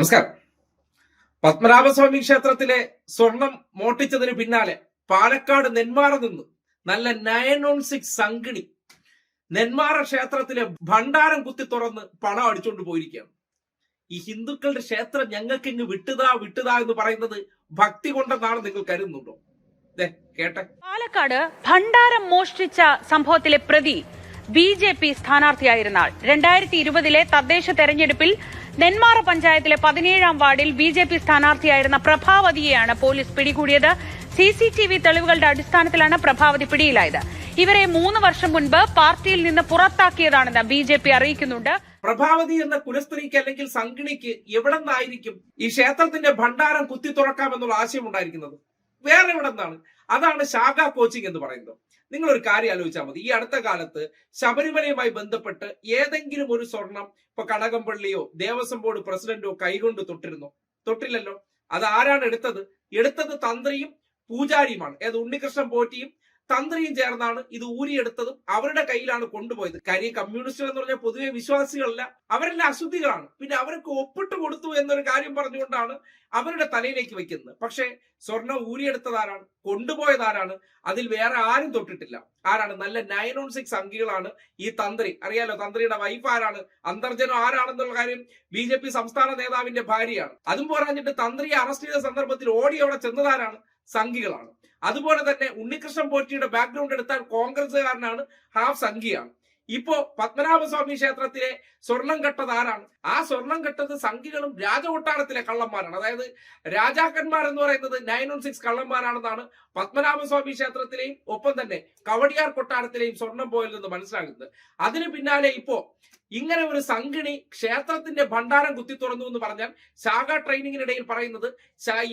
നമസ്കാരം. പത്മനാഭസ്വാമി ക്ഷേത്രത്തിലെ സ്വർണം മോഷ്ടിച്ചതിന് പിന്നാലെ പാലക്കാട് നെന്മാറ നിന്ന് നല്ല 916 സംഗിണി നെന്മാറ ക്ഷേത്രത്തിലെ ഭണ്ഡാരം കുത്തി തുറന്ന് പണം അടിച്ചുകൊണ്ട് പോയിരിക്കുകയാണ്. ഈ ഹിന്ദുക്കളുടെ ക്ഷേത്രം ഞങ്ങൾക്ക് ഇങ്ങ് വിട്ടുതാ എന്ന് പറയുന്നത് ഭക്തി കൊണ്ടെന്നാണ് നിങ്ങൾ കരുതുന്നുണ്ടോ? കേട്ടെ. പാലക്കാട് ഭണ്ഡാരം മോഷ്ടിച്ച സംഭവത്തിലെ പ്രതി BJP സ്ഥാനാർത്ഥിയായിരുന്ന ആൾ 2020 തദ്ദേശ തെരഞ്ഞെടുപ്പിൽ നെന്മാറ പഞ്ചായത്തിലെ 17-ാം വാർഡിൽ BJP സ്ഥാനാർത്ഥിയായിരുന്ന പ്രഭാവതിയെയാണ് പോലീസ് പിടികൂടിയത്. CCTV തെളിവുകളുടെ അടിസ്ഥാനത്തിലാണ് പ്രഭാവതി പിടിയിലായത്. ഇവരെ 3 വർഷം മുൻപ് പാർട്ടിയിൽ നിന്ന് പുറത്താക്കിയതാണെന്ന് BJP അറിയിക്കുന്നുണ്ട്. പ്രഭാവതി എന്ന കുലസ്ത്രീക്ക് അല്ലെങ്കിൽ സംഗിണിക്ക് എവിടെ നിന്നായിരിക്കും ഈ ക്ഷേത്രത്തിന്റെ ഭണ്ഡാരം കുത്തി തുറക്കാമെന്നുള്ള ആശയം ഉണ്ടായിരിക്കുന്നത്? വേറെ എവിടെ നിന്നാണ്? അതാണ് ശാഖ കോച്ചിങ് എന്ന് പറയുന്നത്. നിങ്ങൾ ഒരു കാര്യം ആലോചിച്ചാൽ മതി. ഈ അടുത്ത കാലത്ത് ശബരിമലയുമായി ബന്ധപ്പെട്ട് ഏതെങ്കിലും ഒരു സ്വർണം ഇപ്പൊ കടകംപള്ളിയോ ദേവസ്വം ബോർഡ് പ്രസിഡന്റോ കൈകൊണ്ട് തൊട്ടില്ലല്ലോ. അത് ആരാണ് എടുത്തത് തന്ത്രിയും പൂജാരിയുമാണ്. ഉണ്ണികൃഷ്ണൻ പോറ്റിയും തന്ത്രിയും ചേർന്നാണ് ഇത് ഊരിയെടുത്തതും അവരുടെ കയ്യിലാണ് കൊണ്ടുപോയത്. കാര്യം കമ്മ്യൂണിസ്റ്റുകൾ എന്ന് പറഞ്ഞാൽ പൊതുവെ വിശ്വാസികളല്ല, അവരെല്ലാം അശുദ്ധികളാണ്. പിന്നെ അവർക്ക് ഒപ്പിട്ട് കൊടുത്തു എന്നൊരു കാര്യം പറഞ്ഞുകൊണ്ടാണ് അവരുടെ തലയിലേക്ക് വെക്കുന്നത്. പക്ഷേ സ്വർണം ഊരിയെടുത്തതാരാണ്, കൊണ്ടുപോയതാരാണ്? അതിൽ വേറെ ആരും തൊട്ടിട്ടില്ല. ആരാണ്? നല്ല 916 സംഖ്യകളാണ് ഈ തന്ത്രി. അറിയാലോ, തന്ത്രിയുടെ വൈഫ് ആരാണ്, അന്തർജനം ആരാണെന്നുള്ള കാര്യം BJP സംസ്ഥാന നേതാവിന്റെ ഭാര്യയാണ്. അതും പോരാഞ്ഞിട്ട് തന്ത്രിയെ അറസ്റ്റ് ചെയ്ത സന്ദർഭത്തിൽ ഓടി അവിടെ ചെന്നതാരാണ്? സംഘികളാണ്. അതുപോലെ തന്നെ ഉണ്ണികൃഷ്ണൻ പോറ്റിയുടെ ബാക്ക്ഗ്രൗണ്ട് എടുത്താൽ കോൺഗ്രസ്സുകാരനാണ്, ഹാഫ് സംഘിയാണ്. ഇപ്പോ പത്മനാഭസ്വാമി ക്ഷേത്രത്തിലെ സ്വർണം കെട്ടത് ആരാണ്? ആ സ്വർണം കെട്ടത് സംഘികളും രാജകൊട്ടാരത്തിലെ കള്ളന്മാരാണ്. അതായത് രാജാക്കന്മാർ എന്ന് പറയുന്നത് 916 കള്ളന്മാരാണെന്നാണ് പത്മനാഭസ്വാമി ക്ഷേത്രത്തിലെയും ഒപ്പം തന്നെ കവടിയാർ കൊട്ടാരത്തിലെയും സ്വർണം പോയിൽ നിന്ന് മനസ്സിലാകുന്നത്. അതിന് പിന്നാലെ ഇപ്പോ ഇങ്ങനെ ഒരു സംഗിണി ക്ഷേത്രത്തിന്റെ ഭണ്ഡാരം കുത്തി തുറന്നു എന്ന് പറഞ്ഞാൽ ശാഖ ട്രെയിനിങ്ങിനിടയിൽ പറയുന്നത്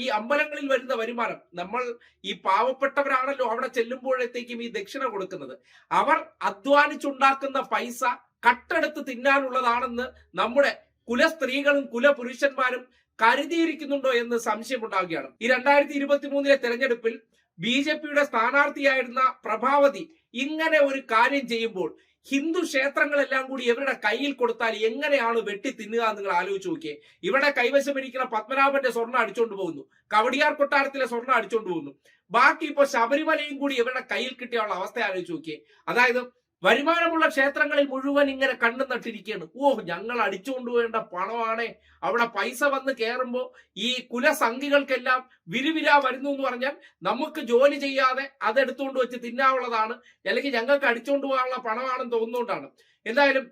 ഈ അമ്പലങ്ങളിൽ വരുന്ന വരുമാനം, നമ്മൾ ഈ പാവപ്പെട്ടവരാണല്ലോ അവിടെ ചെല്ലുമ്പോഴത്തേക്കും ഈ ദക്ഷിണ കൊടുക്കുന്നത്, അവർ അധ്വാനിച്ചുണ്ടാക്കുന്ന പൈസ കട്ടെടുത്ത് തിന്നാനുള്ളതാണെന്ന് നമ്മുടെ കുലസ്ത്രീകളും കുലപുരുഷന്മാരും കരുതിയിരിക്കുന്നുണ്ടോ എന്ന് സംശയമുണ്ടാവുകയാണ്. ഈ 2023 തെരഞ്ഞെടുപ്പിൽ BJPയുടെ സ്ഥാനാർത്ഥിയായിരുന്ന പ്രഭാവതി ഇങ്ങനെ ഒരു കാര്യം ചെയ്യുമ്പോൾ ഹിന്ദു ക്ഷേത്രങ്ങളെല്ലാം കൂടി ഇവരുടെ കയ്യിൽ കൊടുത്താൽ എങ്ങനെയാണ് വെട്ടി തിന്നുക എന്ന് നിങ്ങൾ ആലോചിച്ച് നോക്കിയേ. ഇവിടെ കൈവശമിരിക്കുന്ന പത്മനാഭന്റെ സ്വർണ്ണം അടിച്ചോണ്ട് പോകുന്നു, കവടിയാർ കൊട്ടാരത്തിലെ സ്വർണ്ണം അടിച്ചോണ്ട് പോകുന്നു, ബാക്കി ഇപ്പൊ ശബരിമലയും കൂടി ഇവരുടെ കയ്യിൽ കിട്ടിയുള്ള അവസ്ഥ ആലോചിച്ച് നോക്കിയേ. അതായത് വരുമാനമുള്ള ക്ഷേത്രങ്ങളിൽ മുഴുവൻ ഇങ്ങനെ കണ്ണു നട്ടിരിക്കുകയാണ്. ഞങ്ങൾ അടിച്ചുകൊണ്ടുപോകേണ്ട പണമാണേ, അവിടെ പൈസ വന്ന് കയറുമ്പോ ഈ കുലസംഘികൾക്കെല്ലാം വിരിവിരാ വരുന്നു എന്ന് പറഞ്ഞാൽ നമുക്ക് ജോലി ചെയ്യാതെ അതെടുത്തുകൊണ്ട് വെച്ച് തിന്നാവുള്ളതാണ്, അല്ലെങ്കിൽ ഞങ്ങൾക്ക് അടിച്ചുകൊണ്ട് പോകാനുള്ള പണമാണെന്ന് തോന്നുന്നതുകൊണ്ടാണ്. എന്തായാലും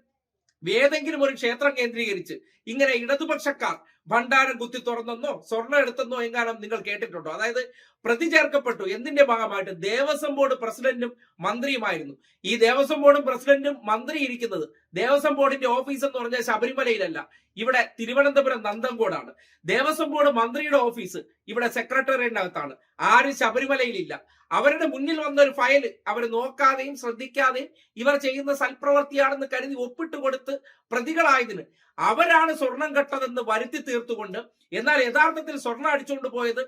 ഏതെങ്കിലും ഒരു ക്ഷേത്രം കേന്ദ്രീകരിച്ച് ഇങ്ങനെ ഇടതുപക്ഷക്കാർ ഭണ്ഡാരം കുത്തി തുറന്നെന്നോ സ്വർണ്ണം എടുത്തെന്നോ എങ്ങാനും നിങ്ങൾ കേട്ടിട്ടുണ്ടോ? അതായത് പ്രതി ചേർക്കപ്പെട്ടു. എന്തിന്റെ ഭാഗമായിട്ട്? ദേവസ്വം ബോർഡ് പ്രസിഡന്റും മന്ത്രിയുമായിരുന്നു. ഈ ദേവസ്വം ബോർഡും പ്രസിഡന്റും മന്ത്രി ഇരിക്കുന്നത് ദേവസ്വം ബോർഡിന്റെ ഓഫീസ് എന്ന് പറഞ്ഞാൽ ശബരിമലയിലല്ല, ഇവിടെ തിരുവനന്തപുരം നന്തൻകോടാണ്. ദേവസ്വം ബോർഡ് മന്ത്രിയുടെ ഓഫീസ് ഇവിടെ സെക്രട്ടേറിയറ്റിനകത്താണ്. ആരും ശബരിമലയിലില്ല. അവരുടെ മുന്നിൽ വന്ന ഒരു ഫയൽ അവർ നോക്കാതെയും ശ്രദ്ധിക്കാതെയും ഇവർ ചെയ്യുന്ന സൽപ്രവൃത്തിയാണെന്ന് കരുതി ഒപ്പിട്ട് കൊടുത്ത് പ്രതികളായതിന് അവരാണ് സ്വർണം കെട്ടതെന്ന് വരുത്തി തീർത്തുകൊണ്ട്, എന്നാൽ യഥാർത്ഥത്തിൽ സ്വർണം അടിച്ചുകൊണ്ട് പോയത്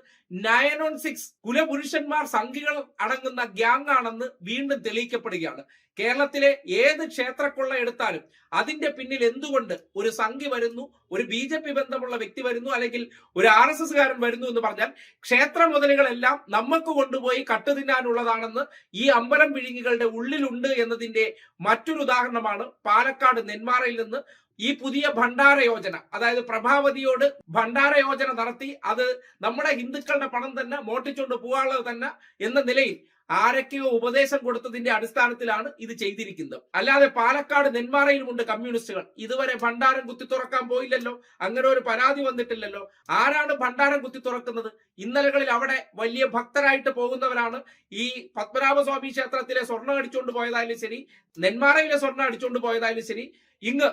916 കുലപുരുഷന്മാർ സംഘികൾ അടങ്ങുന്ന ഗ്യാങ് ആണെന്ന് വീണ്ടും തെളിയിക്കപ്പെടുകയാണ്. കേരളത്തിലെ ഏത് ക്ഷേത്രക്കൊള്ള എടുത്താലും അതിന്റെ പിന്നിൽ എന്തുകൊണ്ട് ഒരു സംഘി വരുന്നു, ഒരു BJP ബന്ധമുള്ള വ്യക്തി വരുന്നു, അല്ലെങ്കിൽ ഒരു RSS കാരൻ വരുന്നു എന്ന് പറഞ്ഞാൽ ക്ഷേത്ര മുതലുകളെല്ലാം നമുക്ക് കൊണ്ടുപോയി കട്ടുതിന്നാനുള്ളതാണെന്ന് ഈ അമ്പലം വിഴുങ്ങികളുടെ ഉള്ളിലുണ്ട് എന്നതിന്റെ മറ്റൊരു ഉദാഹരണമാണ് പാലക്കാട് നെന്മാറയിൽ നിന്ന് ഈ പുതിയ ഭണ്ഡാര യോജന. അതായത് പ്രഭാവതിയോട് ഭണ്ഡാര യോജന നടത്തി അത് നമ്മുടെ ഹിന്ദുക്കളുടെ പണം തന്നെ മോട്ടിച്ചുകൊണ്ട് പോകാനുള്ളത് തന്നെ എന്ന നിലയിൽ ആരൊക്കെയോ ഉപദേശം കൊടുത്തതിന്റെ അടിസ്ഥാനത്തിലാണ് ഇത് ചെയ്തിരിക്കുന്നത്. അല്ലാതെ പാലക്കാട് നെന്മാറയിലുമുണ്ട് കമ്മ്യൂണിസ്റ്റുകൾ. ഇതുവരെ ഭണ്ഡാരം കുത്തി തുറക്കാൻ പോയില്ലല്ലോ, അങ്ങനെ ഒരു പരാതി വന്നിട്ടില്ലല്ലോ. ആരാണ് ഭണ്ഡാരം കുത്തി തുറക്കുന്നത്? ഇന്നലകളിൽ അവിടെ വലിയ ഭക്തരായിട്ട് പോകുന്നവരാണ്. ഈ പത്മനാഭസ്വാമി ക്ഷേത്രത്തിലെ സ്വർണ്ണം അടിച്ചുകൊണ്ട് പോയതായാലും ശരി, നെന്മാറയിലെ സ്വർണ്ണം അടിച്ചുകൊണ്ട് പോയതായാലും ശരി, ഇങ്ങ്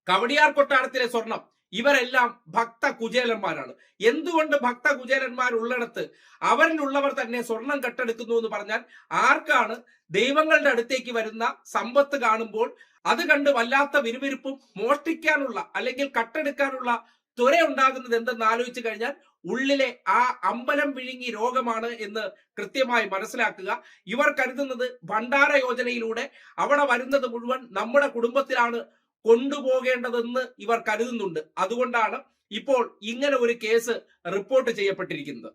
കവടിയാർ കൊട്ടാരത്തിലെ സ്വർണം, ഇവരെല്ലാം ഭക്ത കുചേലന്മാരാണ്. എന്തുകൊണ്ട് ഭക്ത കുചേലന്മാരുള്ളിടത്ത് അവരിലുള്ളവർ തന്നെ സ്വർണം കെട്ടെടുക്കുന്നു എന്ന് പറഞ്ഞാൽ ആർക്കാണ് ദൈവങ്ങളുടെ അടുത്തേക്ക് വരുന്ന സമ്പത്ത് കാണുമ്പോൾ അത് കണ്ട് വല്ലാത്ത വിരുവിരുപ്പും മോഷ്ടിക്കാനുള്ള അല്ലെങ്കിൽ കട്ടെടുക്കാനുള്ള ത്വര ഉണ്ടാകുന്നത് എന്തെന്ന് ആലോചിച്ചു കഴിഞ്ഞാൽ ഉള്ളിലെ ആ അമ്പലം വിഴുങ്ങി രോഗമാണ് എന്ന് കൃത്യമായി മനസ്സിലാക്കുക. ഇവർ കരുതുന്നത് ഭണ്ഡാര യോജനയിലൂടെ അവിടെ വരുന്നത് മുഴുവൻ നമ്മുടെ കുടുംബത്തിലാണ് കൊണ്ടുപോകേണ്ടതെന്ന് ഇവർ കരുതുന്നുണ്ട്. അതുകൊണ്ടാണ് ഇപ്പോൾ ഇങ്ങനെ ഒരു കേസ് റിപ്പോർട്ട് ചെയ്യപ്പെട്ടിരിക്കുന്നത്.